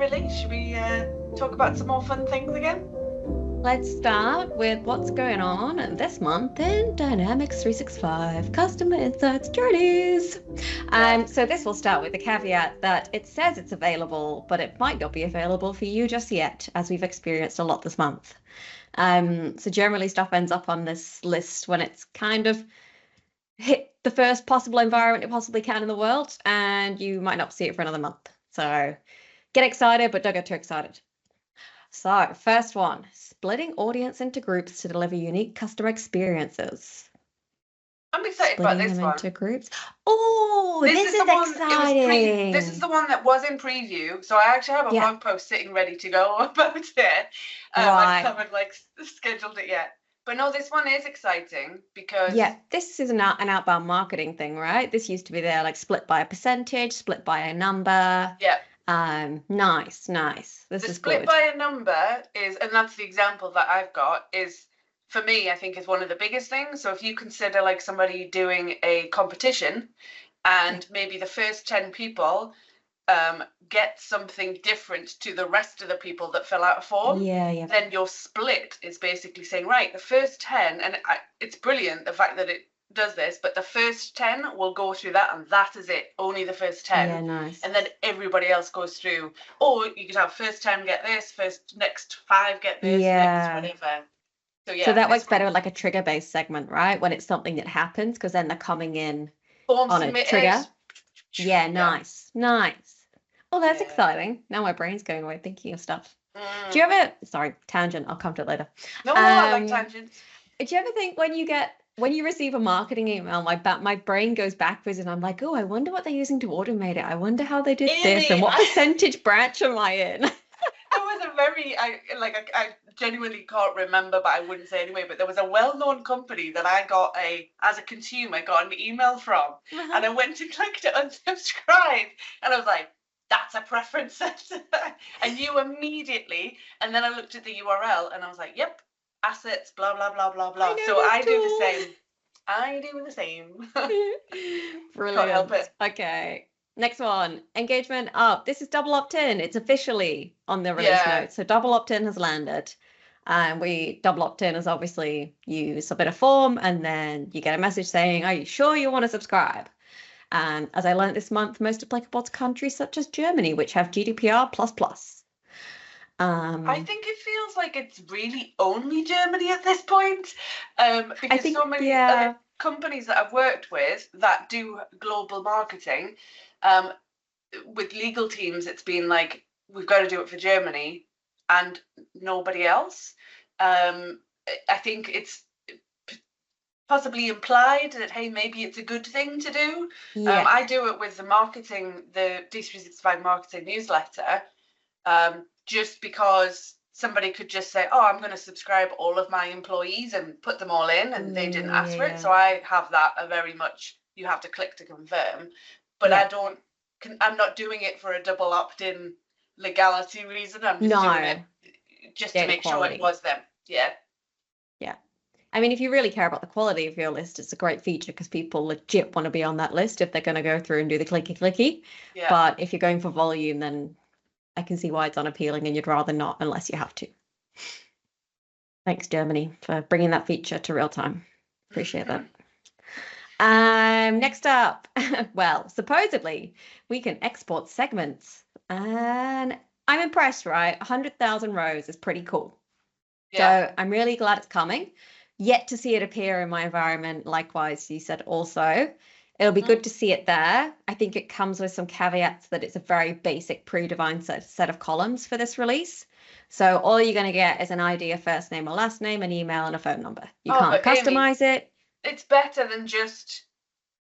generally. Should we talk about some more fun things again? Let's start with what's going on this month in Dynamics 365 Customer Insights Journeys. Yeah. So this will start with the caveat that it says it's available, but it might not be available for you just yet, as we've experienced a lot this month. So generally stuff ends up on this list when it's kind of hit the first possible environment it possibly can in the world, and you might not see it for another month. So get excited, but don't get too excited. So, first one, splitting audience into groups to deliver unique customer experiences. I'm excited about Splitting this them one. into groups. Oh, this is the one. exciting. This is the one that was in preview. So I actually have a blog post sitting ready to go about it. I Right. haven't scheduled it yet. But no, this one is exciting because this is an outbound marketing thing, right? This used to be there, like split by a percentage, split by a number. Yeah. Nice. This is split good. by a number is, and that's the example that I've got, is for me, I think is one of the biggest things. So if you consider like somebody doing a competition and maybe the first 10 people get something different to the rest of the people that fill out a form, then your split is basically saying, right, the first 10, and it's brilliant, the fact that it does this, but the first 10 will go through that, and that is it, only the first 10. Yeah, nice. And then everybody else goes through, or you could have first 10 get this, next 5 get this, next whatever. So that works better with like a trigger-based segment, right? When it's something that happens, because then they're coming in on a trigger. Yeah, nice. Oh, that's exciting. Now my brain's going away thinking of stuff. Do you ever, sorry, tangent, I'll come to it later. No, I like tangents. Do you ever think when you receive a marketing email, my brain goes backwards and I'm like, oh, I wonder what they're using to automate it. I wonder how they did this and what percentage branch am I in? There was a very, I genuinely can't remember, but I wouldn't say anyway, but there was a well-known company that I got as a consumer, got an email from, and I went to click to unsubscribe, and I was like, that's a preference. I knew immediately, and then I looked at the URL, and I was like, yep, assets, blah, blah, blah, blah, blah. So I do the same. Brilliant. Can't help it. Okay. Next one, engagement up. This is double opt-in. It's officially on the release notes. So double opt-in has landed. And double opt-in is obviously you submit a form and then you get a message saying, are you sure you want to subscribe? And as I learned this month, most applicable to countries such as Germany, which have GDPR++. I think it feels like it's really only Germany at this point, because so many other companies that I've worked with that do global marketing, with legal teams, it's been like, we've got to do it for Germany and nobody else. I think it's possibly implied that, hey, maybe it's a good thing to do. I do it with the D365 marketing newsletter, just because somebody could just say, oh, I'm going to subscribe all of my employees and put them all in, and they didn't ask for it. So I have that very much, you have to click to confirm, but I'm not doing it for a double opt-in legality reason. I'm just doing it just to make sure it was them. Yeah. I mean, if you really care about the quality of your list, it's a great feature because people legit want to be on that list if they're going to go through and do the clicky. Yeah. But if you're going for volume, then I can see why it's unappealing and you'd rather not unless you have to. Thanks, Germany, for bringing that feature to real time. Appreciate that. Next up, well, supposedly we can export segments. And I'm impressed, right? 100,000 rows is pretty cool. Yeah. So I'm really glad it's coming. Yet to see it appear in my environment. Likewise, you said also. It'll be good to see it there. I think it comes with some caveats that it's a very basic predefined set of columns for this release. So all you're going to get is an ID, a first name or last name, an email and a phone number. You can't customize it. It's better than just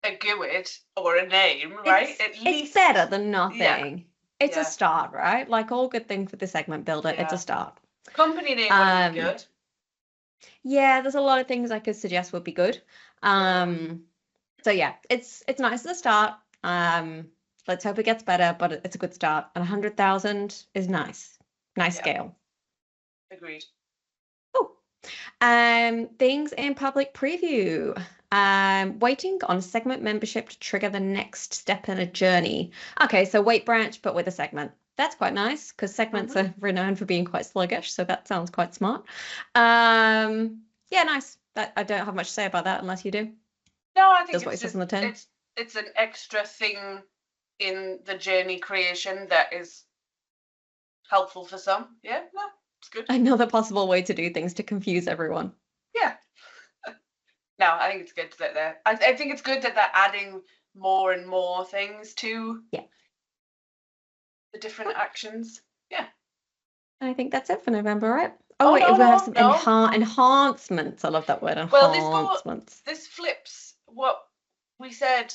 a GUID or a name, right? It's better than nothing. Yeah. It's a start, right? Like all good things with the segment builder, it's a start. Company name would be good. Yeah, there's a lot of things I could suggest would be good. So yeah, it's nice as a start. Let's hope it gets better, but it's a good start. And 100,000 is nice. Nice scale. Agreed. Oh, things in public preview. Waiting on segment membership to trigger the next step in a journey. Okay, so wait branch, but with a segment. That's quite nice because segments are renowned for being quite sluggish. So that sounds quite smart. Yeah, nice. I don't have much to say about that unless you do. No, I think That's what it says on the tin. It's an extra thing in the journey creation that is helpful for some. Yeah, no, it's good. Another possible way to do things to confuse everyone. Yeah. No, I think it's good that I think it's good that they're adding more and more things to the different actions. Yeah. I think that's it for November, right? Oh wait, we have some enhancements. I love that word, enhancements. Well, this flips what we said.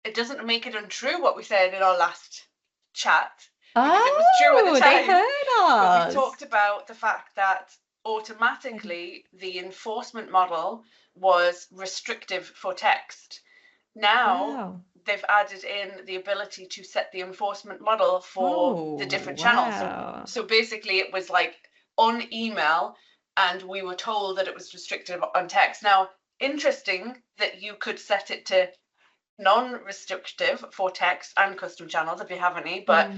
It doesn't make it untrue what we said in our last chat. Because it was true at the time. They heard us. But we talked about the fact that automatically the enforcement model was restrictive for text. Now they've added in the ability to set the enforcement model for the different channels. So basically it was like on email, and we were told that it was restrictive on text. Now, interesting that you could set it to non-restrictive for text and custom channels if you have any, but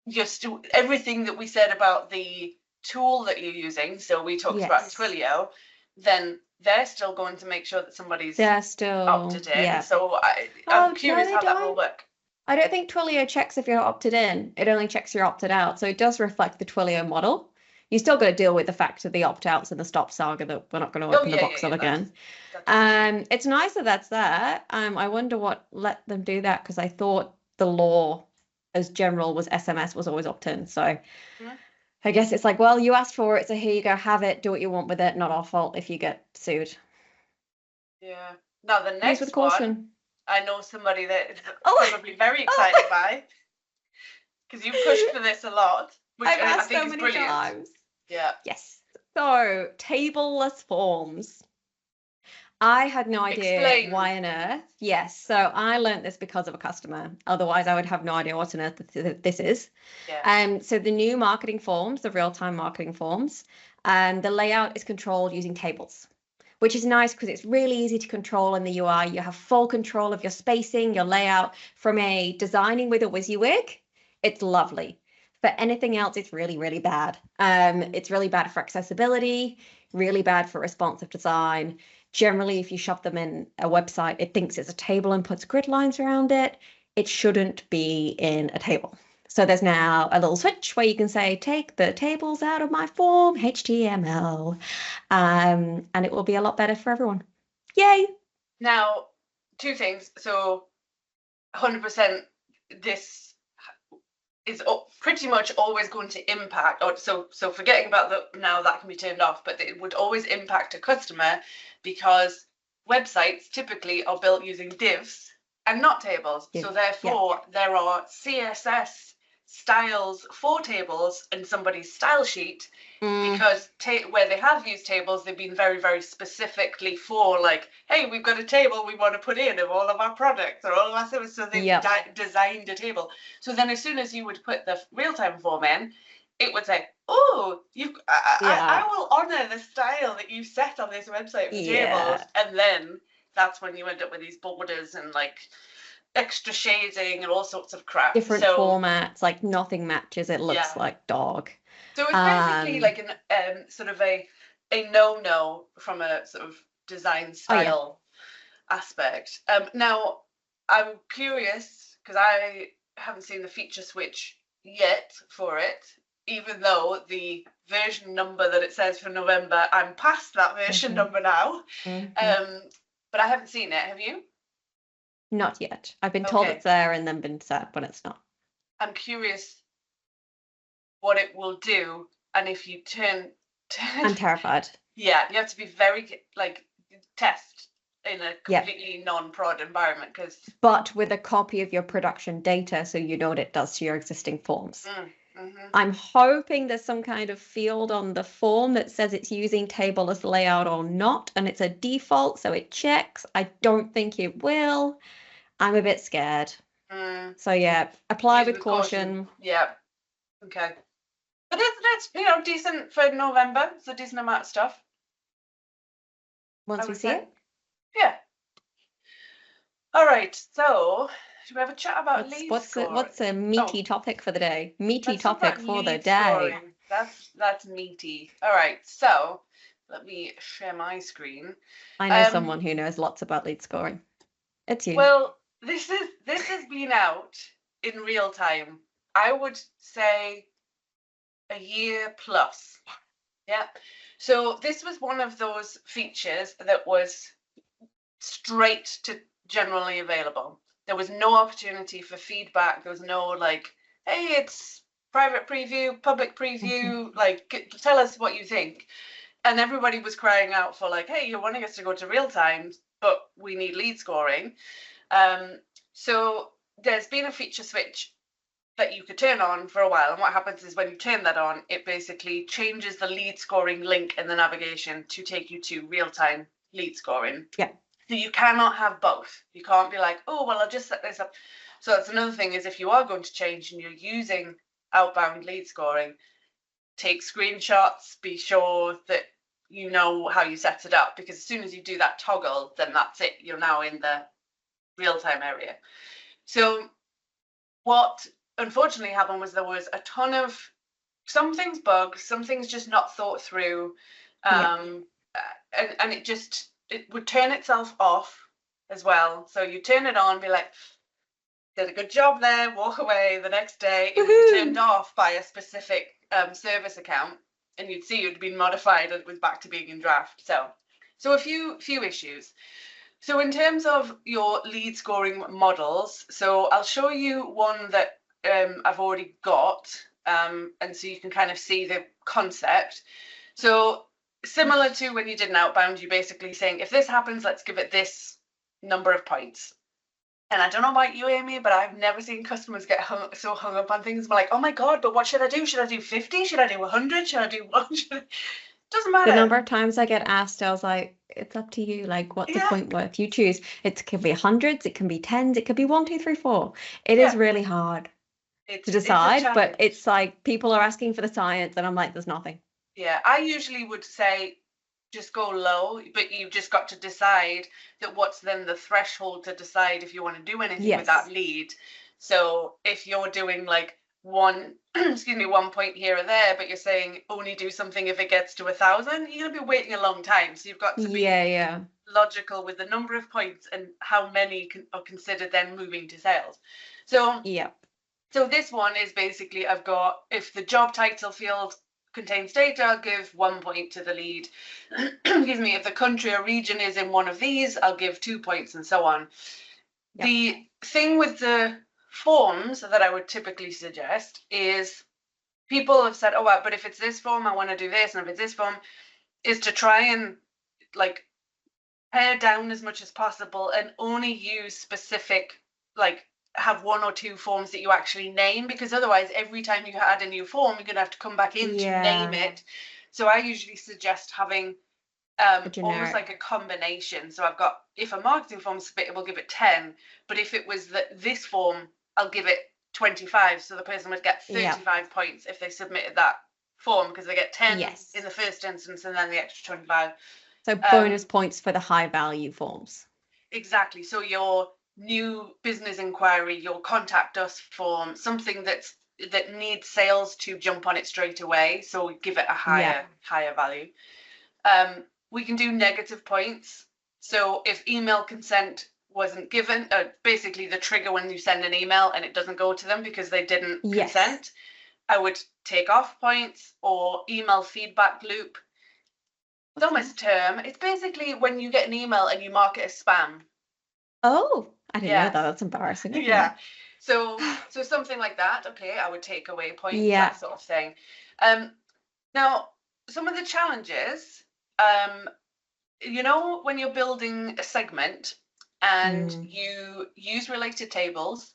just everything that we said about the tool that you're using, so we talked about Twilio, then they're still going to make sure that somebody's opted in. So I'm curious how that will work. I don't think Twilio checks if you're opted in. It only checks you're opted out. So it does reflect the Twilio model. You still got to deal with the fact of the opt-outs and the stop saga that we're not going to open the box up again. It's nice that that's there. I wonder what let them do that, because I thought the law as general was SMS was always opt-in. So I guess it's like, well, you asked for it, so here you go, have it, do what you want with it. Not our fault if you get sued. Yeah. Now the next one, I know somebody that is probably very excited by, because you pushed for this a lot, which I think is brilliant. Times. Yeah. Yes. So tableless forms. I had no idea why on earth. Yes. So I learned this because of a customer. Otherwise, I would have no idea what on earth this is. Yeah. So the new marketing forms, the real-time marketing forms, the layout is controlled using tables, which is nice because it's really easy to control in the UI. You have full control of your spacing, your layout. From a designing with a WYSIWYG, it's lovely. For anything else, it's really, really bad. It's really bad for accessibility, really bad for responsive design. Generally, if you shove them in a website, it thinks it's a table and puts grid lines around it. It shouldn't be in a table. So there's now a little switch where you can say, take the tables out of my form, HTML, and it will be a lot better for everyone. Yay! Now, two things. So 100% this is pretty much always going to impact, so forgetting about now that can be turned off, but it would always impact a customer, because websites typically are built using divs and not tables. So therefore there are CSS styles for tables in somebody's style sheet, because where they have used tables, they've been very, very specifically for, like, hey, we've got a table we want to put in of all of our products or all of our services, so they've designed a table. So then as soon as you would put the real-time form in, it would say, oh, I will honor the style that you set on this website for tables. And then that's when you end up with these borders and like extra shading and all sorts of crap. Different formats, like nothing matches. It looks like dog. So it's basically like an sort of a no from a sort of design style aspect. Now I'm curious, because I haven't seen the feature switch yet for it, even though the version number that it says for November, I'm past that version number now. But I haven't seen it. Have you? Not yet. I've been told it's there and then been said, but it's not. I'm curious what it will do, and if you turn I'm terrified. Yeah, you have to be very, like, test in a completely non-prod environment, but with a copy of your production data, so you know what it does to your existing forms. I'm hoping there's some kind of field on the form that says it's using table as layout or not, and it's a default, so it checks. I don't think it will. I'm a bit scared. So yeah, apply with caution. Yeah. Okay. But that's decent for November. It's a decent amount of stuff. Once we see it. Yeah. All right. So should we have a chat about lead scoring? What's a meaty topic for the day? Meaty topic for the day. Scoring. That's meaty. All right, so let me share my screen. I know someone who knows lots about lead scoring. It's you. Well, this has been out in real time. I would say a year plus. Yeah. So this was one of those features that was straight to generally available. There was no opportunity for feedback. There was no like, hey, it's private preview, public preview, like tell us what you think. And everybody was crying out for like, hey, you're wanting us to go to real time, but we need lead scoring. So there's been a feature switch that you could turn on for a while. And what happens is when you turn that on, it basically changes the lead scoring link in the navigation to take you to real-time lead scoring. Yeah. So you cannot have both. You can't be like, oh, well, I'll just set this up. So that's another thing is if you are going to change and you're using outbound lead scoring, take screenshots, be sure that you know how you set it up, because as soon as you do that toggle, then that's it. You're now in the real-time area. So what unfortunately happened was there was a ton of some things bugged, some things just not thought through, and it would turn itself off as well. So you turn it on, be like, did a good job there, walk away. The next day it would be turned off by a specific service account, and you'd see it had been modified and it was back to being in draft. So a few issues. So in terms of your lead scoring models, so I'll show you one that I've already got, and so you can kind of see the concept. So similar to when you did an outbound, you're basically saying, if this happens, let's give it this number of points. And I don't know about you, Amy, but I've never seen customers get so hung up on things. We're like, oh my God, but what should I do? Should I do 50? Should I do 100? Should I do 1? Doesn't matter. The number of times I get asked, I was like, it's up to you. Like, what's the point worth? You choose. It can be hundreds, it can be tens, it could be 1, 2, 3, 4. It is really hard to decide, but it's like people are asking for the science, and I'm like, there's nothing. Yeah, I usually would say just go low, but you've just got to decide that what's then the threshold to decide if you want to do anything with that lead. So if you're doing like 1 point here or there, but you're saying only do something if it gets to 1,000, you're gonna be waiting a long time. So you've got to be logical with the number of points and how many are considered then moving to sales. So so this one is basically, I've got, if the job title field contains data, I'll give 1 point to the lead. Excuse me, if the country or region is in one of these, I'll give 2 points, and so on. The thing with the forms that I would typically suggest is people have said, oh, well, but if it's this form, I want to do this, and if it's this form, is to try and like pare down as much as possible and only use specific, like have 1 or 2 forms that you actually name, because otherwise every time you add a new form, you're gonna have to come back in to name it. So I usually suggest having almost like a combination. So I've got, if a marketing form split, it will give it 10, but if it was this form, I'll give it 25. So the person would get 35 points if they submitted that form, because they get 10 in the first instance and then the extra 25. So bonus points for the high value forms. Exactly. So your new business inquiry, your contact us form, something that needs sales to jump on it straight away. So we give it a higher value. We can do negative points. So if email consent wasn't given, basically the trigger when you send an email and it doesn't go to them because they didn't consent, I would take off points. Or email feedback loop. Dumbest term. It's basically when you get an email and you mark it as spam. Oh, I didn't know that. That's embarrassing. Yeah. So something like that. Okay, I would take away points, that sort of thing. Now, some of the challenges, you know, when you're building a segment and you use related tables,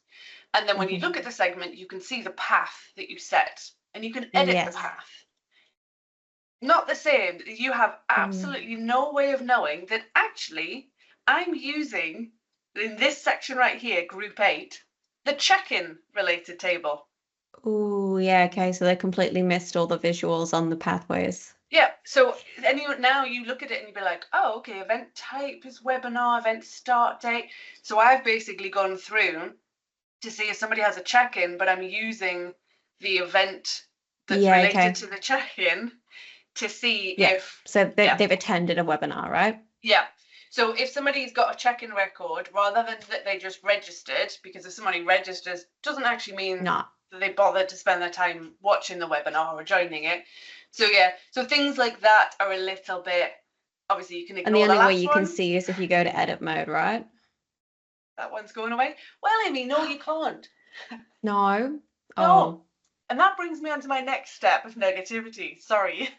and then when you look at the segment, you can see the path that you set, and you can edit the path. Not the same. You have absolutely no way of knowing that actually I'm using, in this section right here, group 8, the check-in related table. Oh, yeah, okay. So they completely missed all the visuals on the pathways. Yeah, so now you look at it and you'd be like, oh, okay, event type is webinar, event start date. So I've basically gone through to see if somebody has a check-in, but I'm using the event that's related to the check-in to see if... So they've attended a webinar, right? Yeah. So if somebody's got a check-in record, rather than that they just registered, because if somebody registers, doesn't actually mean that they bothered to spend their time watching the webinar or joining it. So so things like that are a little bit, obviously you can ignore the last one. And the only way you can see is if you go to edit mode, right? That one's going away. Well, Amy, no, you can't. No. No. And that brings me on to my next step of negativity. Sorry.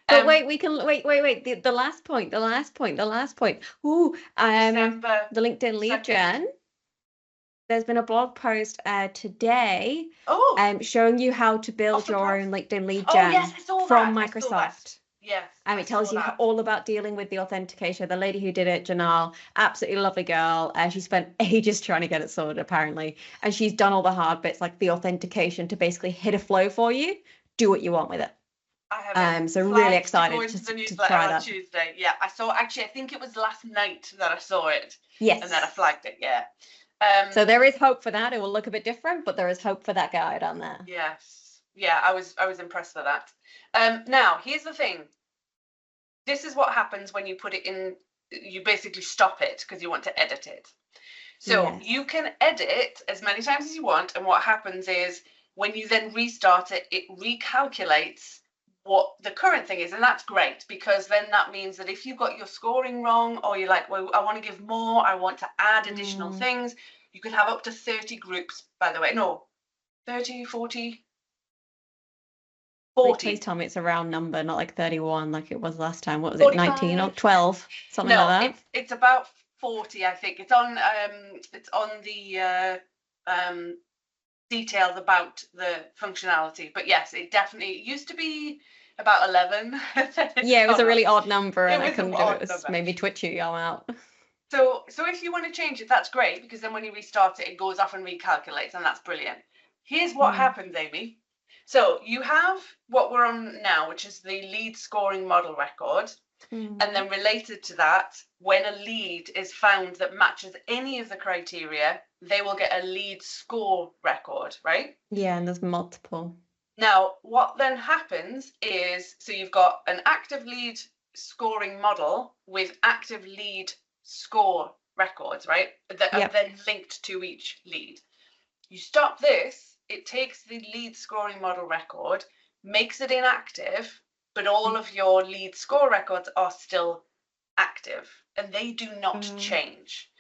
But wait, we can wait. The last point. Ooh, December the LinkedIn lead gen. There's been a blog post today showing you how to build your own LinkedIn lead gen from Microsoft. Yes. It tells you all about dealing with the authentication. The lady who did it, Janelle, absolutely lovely girl. She spent ages trying to get it sorted, apparently. And she's done all the hard bits, like the authentication, to basically hit a flow for you. Do what you want with it. I have so really excited to try that. Tuesday. Yeah, I saw, actually, I think it was last night that I saw it. Yes. And then I flagged it, yeah. So there is hope for that. It will look a bit different, but there is hope for that guide on there. Yes. Yeah, I was impressed with that. Now, here's the thing. This is what happens when you put it in, you basically stop it because you want to edit it. So you can edit as many times as you want, and what happens is when you then restart it, it recalculates what the current thing is, and that's great, because then that means that if you've got your scoring wrong, or you're like, well, I want to give more, I want to add additional things, you can have up to 30 groups, by the way. No, 30, 40. Please tell me it's a round number, not like 31 like it was last time. What was it, 45? 19 or 12? Something like that? No, it's about 40, I think. It's on the details about the functionality. But yes, it definitely used to be about 11. Yeah, it was a really odd number, and I couldn't do it. It made me twitchy. I'm out. So if you want to change it, that's great, because then when you restart it, it goes off and recalculates, and that's brilliant. Here's what happens, Amy. So you have what we're on now, which is the lead scoring model record. And then related to that, when a lead is found that matches any of the criteria, they will get a lead score record, right? Yeah, and there's multiple. Now, what then happens is, so you've got an active lead scoring model with active lead score records, right? That are then linked to each lead. You stop this, it takes the lead scoring model record, makes it inactive, but all of your lead score records are still active, and they do not change.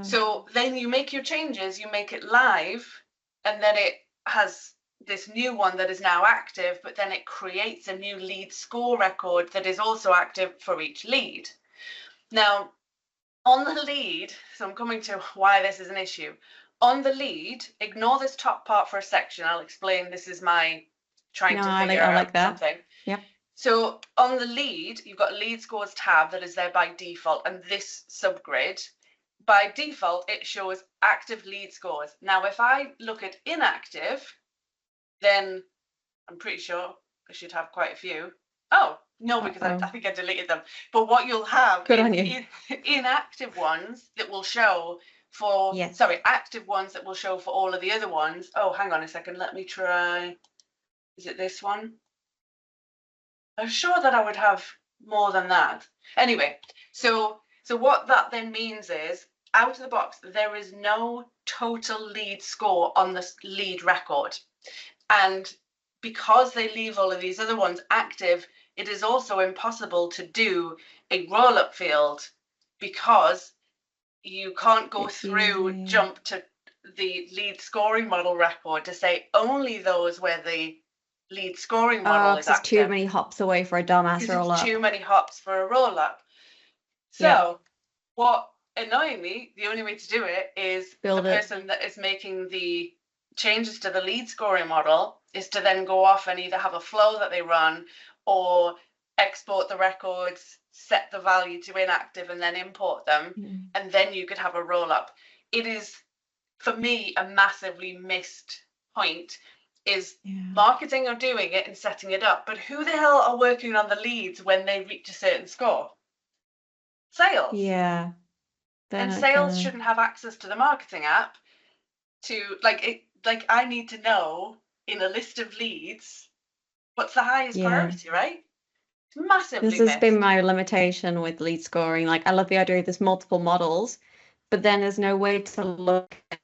So then you make your changes, you make it live, and then it has this new one that is now active, but then it creates a new lead score record that is also active for each lead. Now, on the lead, so I'm coming to why this is an issue. On the lead, ignore this top part for a section. I'll explain. This is my trying to figure out something. Yeah. So on the lead, you've got a lead scores tab that is there by default, and this subgrid, by default, it shows active lead scores. Now, if I look at inactive, then I'm pretty sure I should have quite a few. Oh, no, because I think I deleted them. But what you'll have is inactive ones that will show for, active ones that will show for all of the other ones. Oh, hang on a second. Let me try. Is it this one? I'm sure that I would have more than that. Anyway, so what that then means is, out of the box, there is no total lead score on this lead record. And because they leave all of these other ones active, it is also impossible to do a roll-up field, because you can't go through, jump to the lead scoring model record to say only those where the lead scoring model is active. Too many hops away for a dumbass roll-up. Too many hops for a roll-up. So what annoyingly, the only way to do it is the person that is making the changes to the lead scoring model is to then go off and either have a flow that they run, or export the records, set the value to inactive, and then import them, and then you could have a roll-up. It is, for me, a massively missed point, is marketing are doing it and setting it up, but who the hell are working on the leads when they reach a certain score? Sales. Yeah. And sales shouldn't have access to the marketing app to like I need to know in a list of leads what's the highest priority, right? It's massively This has been my limitation with lead scoring. Like, I love the idea of there's multiple models, but then there's no way to look at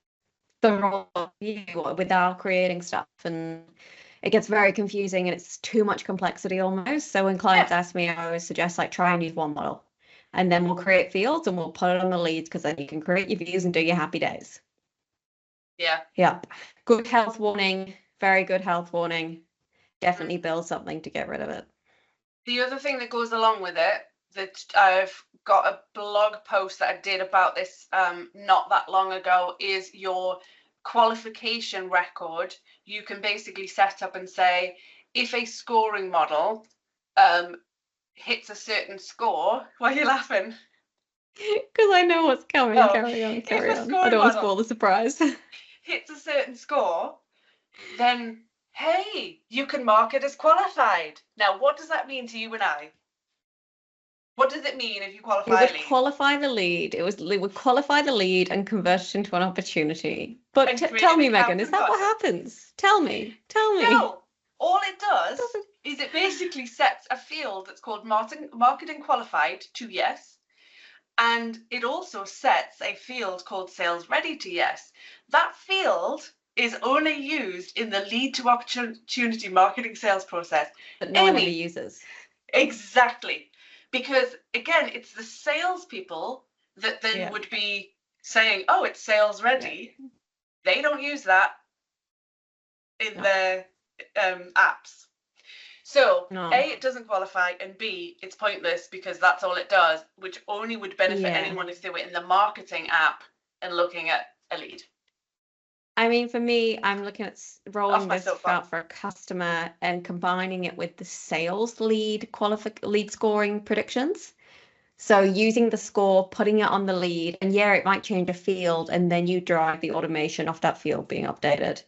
the raw view without creating stuff, and it gets very confusing and it's too much complexity almost. So when clients ask me, I always suggest like try and use one model, and then we'll create fields and we'll put it on the leads, because then you can create your views and do your happy days. Yeah. Good health warning, very good health warning. Definitely build something to get rid of it. The other thing that goes along with it, that I've got a blog post that I did about this not that long ago, is your qualification record. You can basically set up and say, if a scoring model hits a certain score. Why are you laughing? Because I know what's coming. Oh, carry on. I don't want to spoil the surprise. Hits a certain score, then hey, you can mark it as qualified. Now, what does that mean to you and I? What does it mean if you qualify a lead? It would qualify the lead. It would qualify the lead and convert it into an opportunity. But tell me, Megan, is that what happens? Tell me. No, all it does is it basically sets a field that's called marketing qualified to yes. And it also sets a field called sales ready to yes. That field is only used in the lead to opportunity marketing sales process. But no one ever uses. Exactly. Because again, it's the salespeople that then would be saying, oh, it's sales ready. Yeah. They don't use that in their apps. So A, it doesn't qualify, and B, it's pointless because that's all it does, which only would benefit anyone if they were in the marketing app and looking at a lead. I mean, for me, I'm looking at rolling this out for a customer and combining it with the sales lead scoring predictions. So using the score, putting it on the lead, and it might change a field, and then you drive the automation off that field being updated.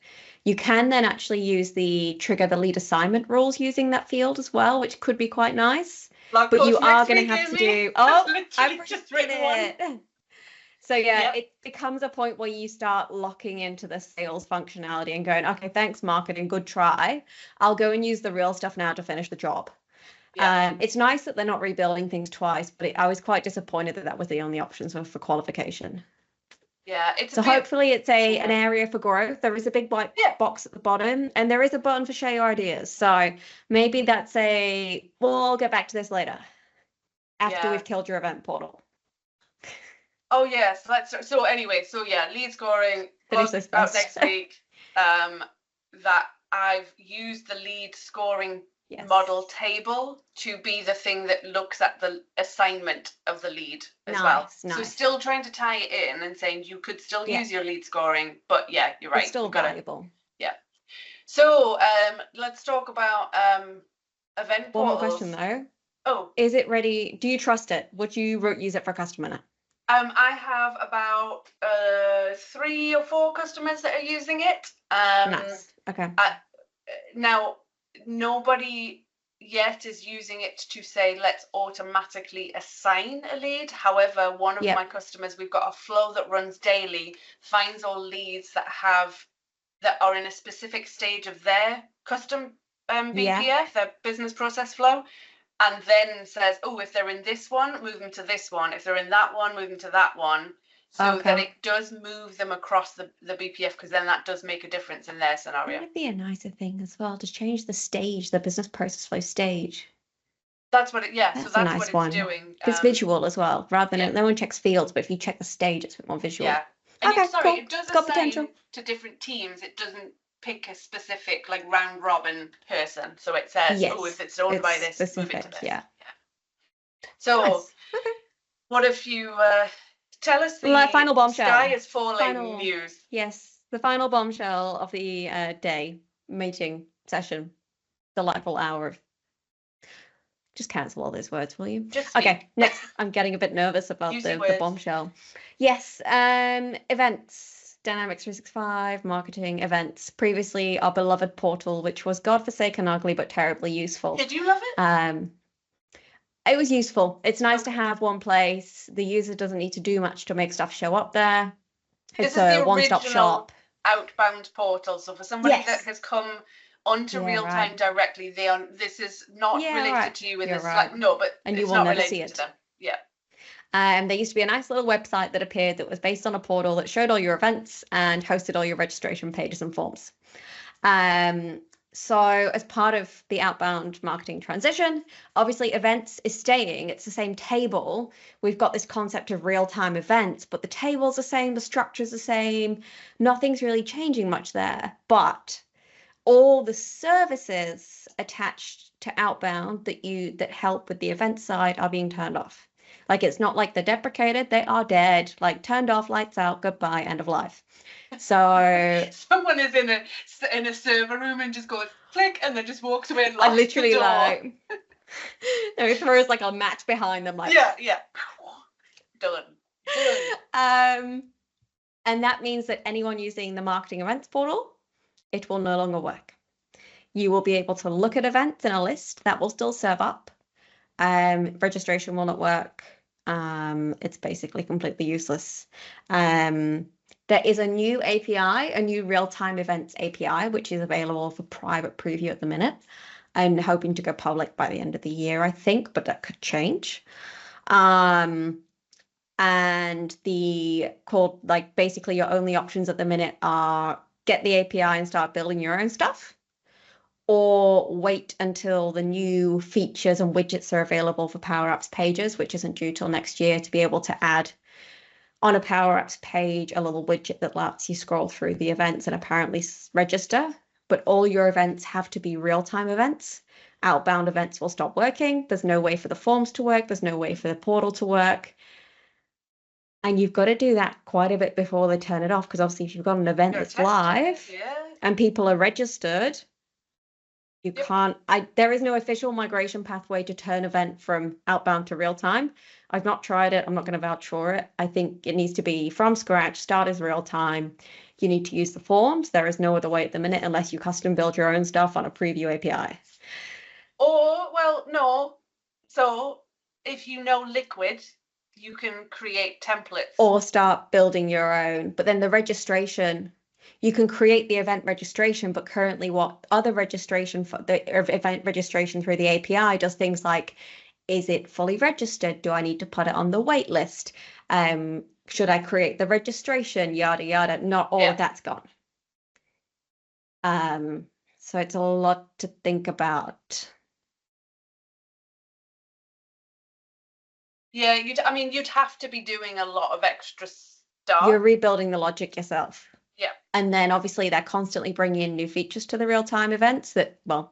You can then actually trigger the lead assignment rules using that field as well, which could be quite nice. But you are going to have to do. Oh, I've just written it. So it becomes a point where you start locking into the sales functionality and going, okay, thanks marketing, good try. I'll go and use the real stuff now to finish the job. Yeah. It's nice that they're not rebuilding things twice, but I was quite disappointed that was the only options for qualification. Yeah, hopefully it's an area for growth. There is a big white box at the bottom, and there is a button for share your ideas. So maybe that's we'll get back to this later after we've killed your event portal. Oh yes, so anyway, lead scoring out next week. That I've used the lead scoring model table to be the thing that looks at the assignment of the lead as well. Nice. So still trying to tie it in and saying you could still use your lead scoring, but you're right. It's still valuable. Yeah. So let's talk about event portals. One more question though. Oh. Is it ready? Do you trust it? Would you use it for a customer now? I have about 3 or 4 customers that are using it. Nice. Okay. Now, nobody yet is using it to say, let's automatically assign a lead. However, one of my customers, we've got a flow that runs daily, finds all leads that are in a specific stage of their custom BPF, their business process flow. And then says, oh, if they're in this one, move them to this one. If they're in that one, move them to that one. So that it does move them across the BPF, because then that does make a difference in their scenario. That would be a nicer thing as well, to change the stage, the business process flow stage. That's what that's a nice what it's doing. It's visual as well, rather than no one checks fields, but if you check the stage, it's a bit more visual. Yeah. And cool. It does assign to different teams. It doesn't pick a specific round robin person. So it says, if it's owned by this, specific, move it to this. Yeah. So what if you tell us the final bombshell? Sky is falling news. Yes, the final bombshell of the day meeting session. Delightful hour of. Just cancel all those words, will you? Okay, next. I'm getting a bit nervous about the bombshell. Yes, events. Dynamics 365, marketing, events. Previously, our beloved portal, which was godforsaken ugly, but terribly useful. Did you love it? It was useful. It's nice to have one place. The user doesn't need to do much to make stuff show up there. It's a one-stop shop. outbound portal. So for somebody that has come onto real time directly, this is not related to you in this no, but and you it's will not never related see it. to them. Yeah. There used to be a nice little website that appeared that was based on a portal that showed all your events and hosted all your registration pages and forms. So as part of the outbound marketing transition, obviously events is staying. It's the same table. We've got this concept of real-time events, but the table's the same, the structure's the same. Nothing's really changing much there. But all the services attached to outbound that help with the event side are being turned off. Like, it's not like they're deprecated, they are dead, like turned off, lights out, goodbye, end of life. So someone is in a server room and just goes click and then just walks away and locks I literally the door. like it throws like a mat behind them, like yeah done. And that means that anyone using the marketing events portal, it will no longer work. You will be able to look at events in a list that will still serve up. Registration will not work. It's basically completely useless. There is a new API, a new real-time events API, which is available for private preview at the minute, and hoping to go public by the end of the year, I think, but that could change. And basically your only options at the minute are get the API and start building your own stuff, or wait until the new features and widgets are available for Power Apps pages, which isn't due till next year, to be able to add on a Power Apps page a little widget that lets you scroll through the events and apparently register. But all your events have to be real-time events. Outbound events will stop working. There's no way for the forms to work. There's no way for the portal to work. And you've got to do that quite a bit before they turn it off, because obviously if you've got an event that's live and people are registered, you can't. There is no official migration pathway to turn event from outbound to real time. I've not tried it. I'm not going to vouch for it. I think it needs to be from scratch, start as real time. You need to use the forms. There is no other way at the minute unless you custom build your own stuff on a preview API. No. So if you know Liquid, you can create templates. Or start building your own. But then the registration, you can create the event registration, but currently what other registration for the event registration through the API does things like, is it fully registered? Do I need to put it on the wait list? Should I create the registration? Yada, yada. Not all of that's gone. So it's a lot to think about. Yeah, you'd have to be doing a lot of extra stuff. You're rebuilding the logic yourself. Yeah. And then obviously they're constantly bringing in new features to the real-time events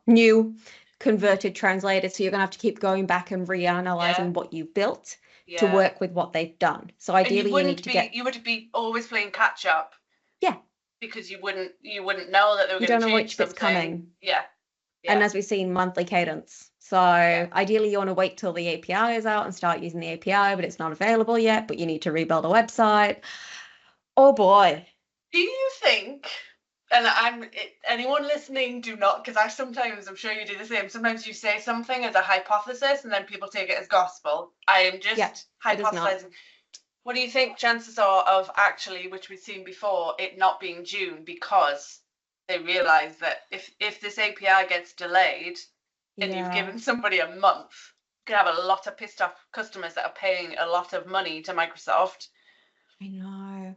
new, converted, translated. So you're going to have to keep going back and reanalyzing what you've built to work with what they've done. So ideally you would be always playing catch up. Yeah. Because you wouldn't know that they were going to change something. You don't know which bit's coming. Yeah. And as we've seen, monthly cadence. So ideally you want to wait till the API is out and start using the API, but it's not available yet, but you need to rebuild a website. Oh boy. Do you think, and anyone listening, do not, because I'm sure you do the same, sometimes you say something as a hypothesis and then people take it as gospel. I am just hypothesizing. What do you think chances are of actually, which we've seen before, it not being June, because they realise that if this API gets delayed and you've given somebody a month, you can have a lot of pissed off customers that are paying a lot of money to Microsoft. I know.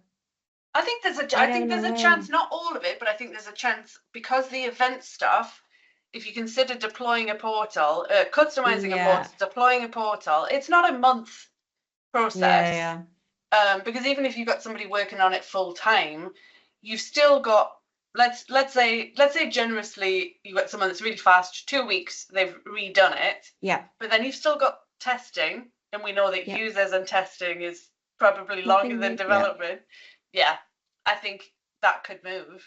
I think there's a chance, not all of it, but I think there's a chance, because the event stuff, if you consider deploying a portal, customizing a portal, deploying a portal, it's not a month process. Because even if you've got somebody working on it full time, you've still got, let's say generously, you've got someone that's really fast, 2 weeks, they've redone it. Yeah. But then you've still got testing, and we know that users and testing is probably longer than development. Yeah, I think that could move,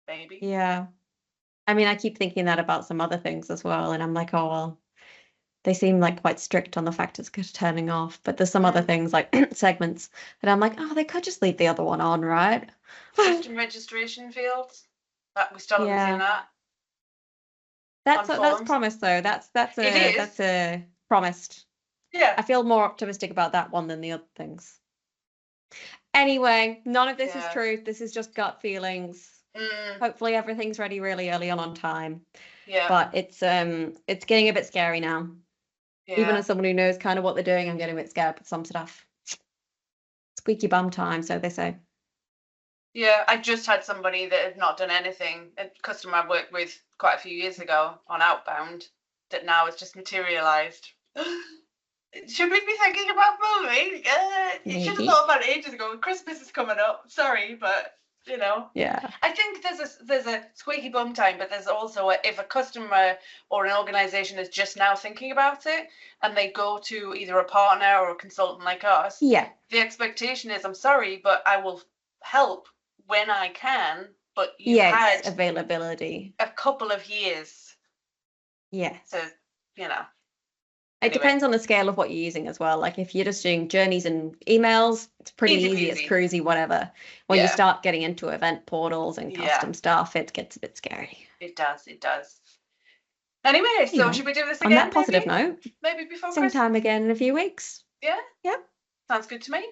maybe. Yeah. I mean, I keep thinking that about some other things as well, and I'm like, oh, well, they seem like quite strict on the fact it's turning off, but there's some other things like segments that I'm like, oh, they could just leave the other one on, right? Shift and registration fields. We still haven't seen that. That's promised though. That's promised. Yeah. I feel more optimistic about that one than the other things. Anyway, none of this is truth. This is just gut feelings. Hopefully everything's ready really early on time. Yeah. But it's getting a bit scary now. Yeah. Even as someone who knows kind of what they're doing, I'm getting a bit scared with some stuff. Squeaky bum time, so they say. Yeah, I just had somebody that had not done anything, a customer I worked with quite a few years ago on outbound, that now has just materialized. Should we be thinking about moving? You should have thought about it ages ago. Christmas is coming up. Sorry, but you know. Yeah. I think there's a squeaky bum time, but there's also if a customer or an organization is just now thinking about it and they go to either a partner or a consultant like us. Yeah. The expectation is, I'm sorry, but I will help when I can. But you had availability. A couple of years. Yes. So you know. It depends on the scale of what you're using as well. Like if you're just doing journeys and emails, it's pretty easy. It's cruisy, whatever. When you start getting into event portals and custom stuff, it gets a bit scary. It does. Anyway, so should we do this again? On that positive note, maybe before same time again in a few weeks. Yeah? Yeah. Sounds good to me.